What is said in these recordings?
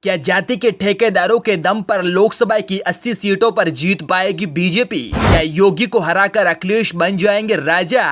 क्या जाति के ठेकेदारों के दम पर लोकसभा की 80 सीटों पर जीत पाएगी बीजेपी? क्या योगी को हराकर अखिलेश बन जाएंगे राजा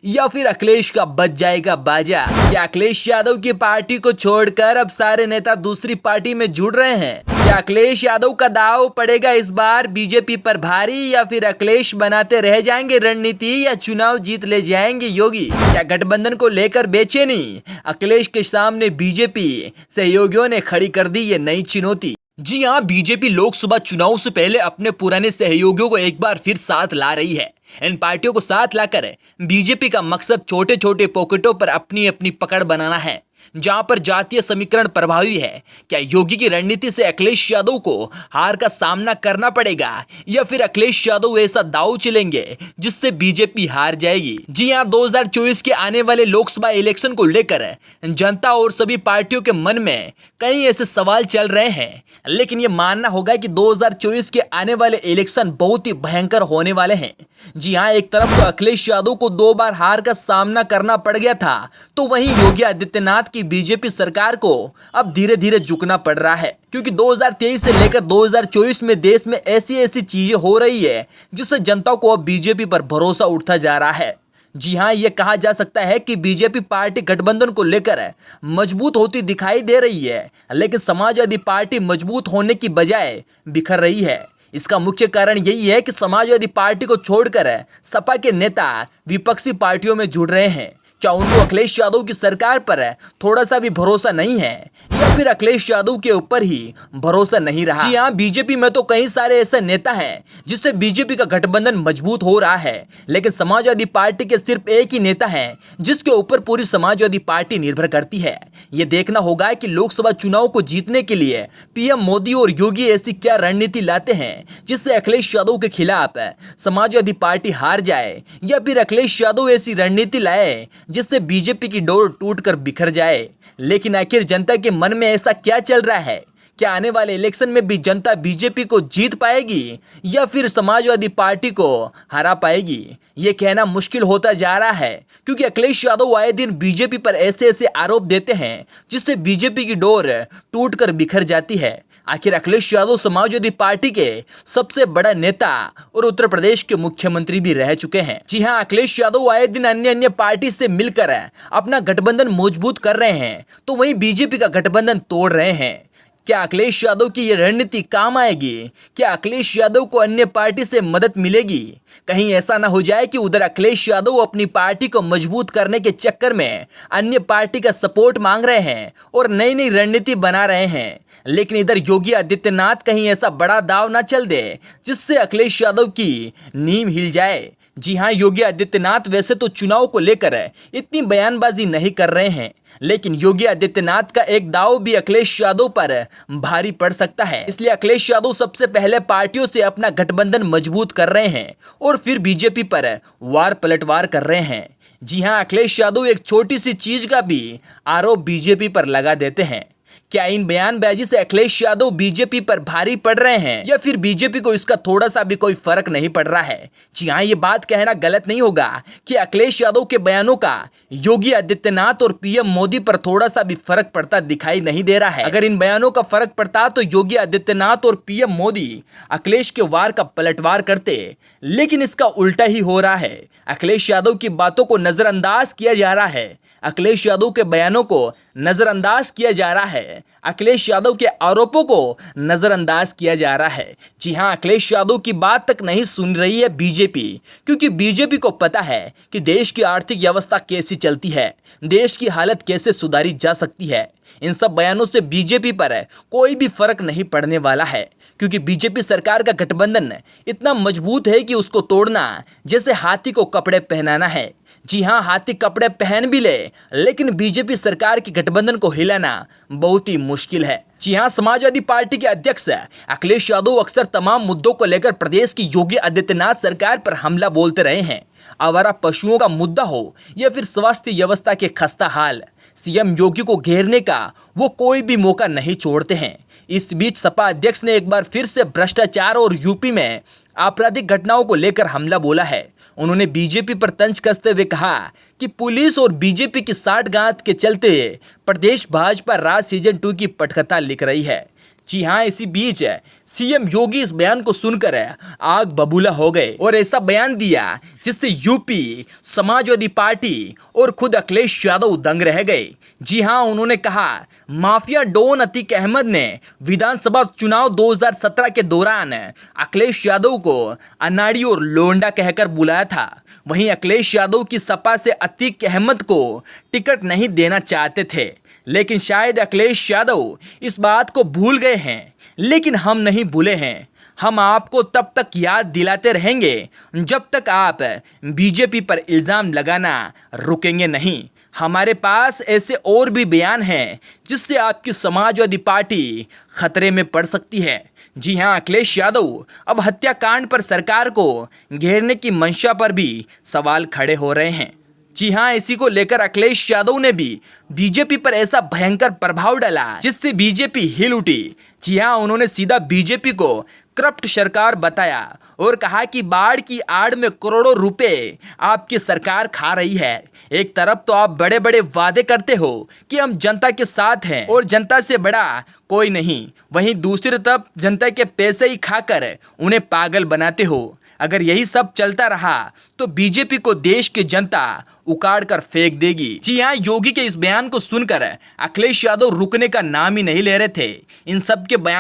या फिर अखिलेश का बच जाएगा बाजा? क्या अखिलेश यादव की पार्टी को छोड़कर अब सारे नेता दूसरी पार्टी में जुड़ रहे हैं? क्या अखिलेश यादव का दांव पड़ेगा इस बार बीजेपी पर भारी या फिर अखिलेश बनाते रह जाएंगे रणनीति या चुनाव जीत ले जाएंगे योगी? क्या गठबंधन को लेकर बेचैनी? अखिलेश के सामने बीजेपी सहयोगियों ने खड़ी कर दी ये नई चुनौती। जी हां, बीजेपी लोकसभा चुनाव से पहले अपने पुराने सहयोगियों को एक बार फिर साथ ला रही है। इन पार्टियों को साथ लाकर बीजेपी का मकसद छोटे छोटे पॉकेटों पर अपनी अपनी पकड़ बनाना है, जहां पर जातीय समीकरण प्रभावी है। क्या योगी की रणनीति से अखिलेश यादव को हार का सामना करना पड़ेगा या फिर अखिलेश यादव ऐसा दांव चलेंगे जिससे बीजेपी हार जाएगी? जी हां, 2024 के आने वाले लोकसभा इलेक्शन को लेकर जनता और सभी पार्टियों के मन में कई ऐसे सवाल चल रहे हैं, लेकिन ये मानना होगा कि 2024 के आने वाले इलेक्शन बहुत ही भयंकर होने वाले हैं। जी हां, एक तरफ तो अखिलेश यादव को 2 बार हार का सामना करना पड़ गया था, तो वहीं योगी आदित्यनाथ की बीजेपी सरकार को अब धीरे धीरे झुकना पड़ रहा है, क्योंकि 2023 से लेकर 2024 में देश में ऐसी ऐसी चीजें हो रही है जिससे जनता को अब बीजेपी पर भरोसा उठता जा रहा है। जी हां, यह कहा जा सकता है कि बीजेपी पार्टी गठबंधन को लेकर मजबूत होती दिखाई दे रही है, लेकिन समाजवादी पार्टी मजबूत होने की बजाय बिखर रही है। इसका मुख्य कारण यही है कि समाजवादी पार्टी को छोड़कर सपा के नेता विपक्षी पार्टियों में जुड़ रहे हैं। क्या उनको अखिलेश यादव की सरकार पर थोड़ा सा भी भरोसा नहीं है या फिर अखिलेश यादव के ऊपर ही भरोसा नहीं रहा? जी हाँ, बीजेपी में तो कई सारे ऐसे नेता हैं जिससे बीजेपी का गठबंधन मजबूत हो रहा है, लेकिन समाजवादी पार्टी के सिर्फ एक ही नेता है जिसके ऊपर पूरी समाजवादी पार्टी निर्भर करती है। ये देखना होगा कि लोकसभा चुनाव को जीतने के लिए पीएम मोदी और योगी ऐसी क्या रणनीति लाते हैं जिससे अखिलेश यादव के खिलाफ समाजवादी पार्टी हार जाए, या फिर अखिलेश यादव ऐसी रणनीति लाए जिससे बीजेपी की डोर टूटकर बिखर जाए। लेकिन आखिर जनता के मन में ऐसा क्या चल रहा है? क्या आने वाले इलेक्शन में भी जनता बीजेपी को जीत पाएगी या फिर समाजवादी पार्टी को हरा पाएगी? ये कहना मुश्किल होता जा रहा है, क्योंकि अखिलेश यादव आए दिन बीजेपी पर ऐसे ऐसे आरोप देते हैं जिससे बीजेपी की डोर टूटकर बिखर जाती है। आखिर अखिलेश यादव समाजवादी पार्टी के सबसे बड़ा नेता और उत्तर प्रदेश के मुख्यमंत्री भी रह चुके हैं। जी हां, अखिलेश यादव आए दिन अन्य पार्टी से मिलकर अपना गठबंधन मजबूत कर रहे हैं, तो वहीं बीजेपी का गठबंधन तोड़ रहे हैं। क्या अखिलेश यादव की ये रणनीति काम आएगी? क्या अखिलेश यादव को अन्य पार्टी से मदद मिलेगी? कहीं ऐसा ना हो जाए कि उधर अखिलेश यादव अपनी पार्टी को मजबूत करने के चक्कर में अन्य पार्टी का सपोर्ट मांग रहे हैं और नई नई रणनीति बना रहे हैं, लेकिन इधर योगी आदित्यनाथ कहीं ऐसा बड़ा दांव ना चल दे जिससे अखिलेश यादव की नींव हिल जाए। जी हां, योगी आदित्यनाथ वैसे तो चुनाव को लेकर इतनी बयानबाजी नहीं कर रहे हैं, लेकिन योगी आदित्यनाथ का एक दांव भी अखिलेश यादव पर भारी पड़ सकता है। इसलिए अखिलेश यादव सबसे पहले पार्टियों से अपना गठबंधन मजबूत कर रहे हैं और फिर बीजेपी पर वार पलटवार कर रहे हैं। जी हां, अखिलेश यादव एक छोटी सी चीज का भी आरोप बीजेपी पर लगा देते हैं। क्या इन बयानबाजी से अखिलेश यादव बीजेपी पर भारी पड़ रहे हैं या फिर बीजेपी को इसका थोड़ा सा भी कोई फर्क नहीं पड़ रहा है? जी हाँ, ये बात कहना गलत नहीं होगा कि अखिलेश यादव के बयानों का योगी आदित्यनाथ और पीएम मोदी पर थोड़ा सा भी फर्क पड़ता दिखाई नहीं दे रहा है। अगर इन बयानों का फर्क पड़ता तो योगी आदित्यनाथ और पीएम मोदी अखिलेश के वार का पलटवार करते, लेकिन इसका उल्टा ही हो रहा है। अखिलेश यादव की बातों को नजरअंदाज किया जा रहा है, अखिलेश यादव के बयानों को नजरअंदाज किया जा रहा है, अखिलेश यादव के आरोपों को नजरअंदाज किया जा रहा है। जी हां, अखिलेश यादव की बात तक नहीं सुन रही है बीजेपी, क्योंकि बीजेपी को पता है कि देश की आर्थिक व्यवस्था कैसी चलती है, देश की हालत कैसे सुधारी जा सकती है। इन सब बयानों से बीजेपी पर कोई भी फर्क नहीं पड़ने वाला है, क्योंकि बीजेपी सरकार का गठबंधन इतना मजबूत है कि उसको तोड़ना जैसे हाथी को कपड़े पहनाना है। जी हां, हाथी कपड़े पहन भी ले, लेकिन बीजेपी सरकार के गठबंधन को हिलाना बहुत ही मुश्किल है। जी हां, समाजवादी पार्टी के अध्यक्ष अखिलेश यादव अक्सर तमाम मुद्दों को लेकर प्रदेश की योगी आदित्यनाथ सरकार पर हमला बोलते रहे हैं। आवारा पशुओं का मुद्दा हो या फिर स्वास्थ्य व्यवस्था के खस्ता हाल, सीएम योगी को घेरने का वो कोई भी मौका नहीं छोड़ते हैं। इस बीच सपा अध्यक्ष ने एक बार फिर से भ्रष्टाचार और यूपी में आपराधिक घटनाओं को लेकर हमला बोला है। उन्होंने बीजेपी पर तंज कसते हुए कहा कि पुलिस और बीजेपी की साठगांठ के चलते प्रदेश भाजपा राज सीजन 2 की पटकथा लिख रही है। जी हाँ, इसी बीच सीएम योगी इस बयान को सुनकर आग बबूला हो गए और ऐसा बयान दिया जिससे यूपी, समाजवादी पार्टी और खुद अखिलेश यादव दंग रह गए। जी हाँ, उन्होंने कहा माफिया डॉन अतीक अहमद ने विधानसभा चुनाव 2017 के दौरान अखिलेश यादव को अनाड़ी और लोंडा कहकर बुलाया था। वहीं अखिलेश यादव की सपा से अतीक अहमद को टिकट नहीं देना चाहते थे, लेकिन शायद अखिलेश यादव इस बात को भूल गए हैं। लेकिन हम नहीं भूले हैं। हम आपको तब तक याद दिलाते रहेंगे जब तक आप बीजेपी पर इल्ज़ाम लगाना रुकेंगे नहीं। हमारे पास ऐसे और भी बयान हैं जिससे आपकी समाजवादी पार्टी खतरे में पड़ सकती है। जी हां, अखिलेश यादव अब हत्याकांड पर सरकार को घेरने की मंशा पर भी सवाल खड़े हो रहे हैं। जी हां, इसी को लेकर अखिलेश यादव ने भी बीजेपी पर ऐसा भयंकर प्रभाव डाला जिससे बीजेपी हिल उठी। जी हां, उन्होंने सीधा बीजेपी को करप्ट सरकार बताया और कहा कि बाढ़ की आड़ में करोड़ों रुपए आपकी सरकार खा रही है। एक तरफ तो आप बड़े बड़े वादे करते हो कि हम जनता के साथ हैं और जनता से बड़ा कोई नहीं, वहीं दूसरी तरफ जनता के पैसे ही खाकर उन्हें पागल बनाते हो। अगर यही सब चलता रहा तो बीजेपी को देश की जनता उखाड़ कर फेंक देगी। जी हाँ, योगी के इस बयान को सुनकर अखिलेश यादव रुकने का नाम ही नहीं ले रहे थे। इन सब के बयान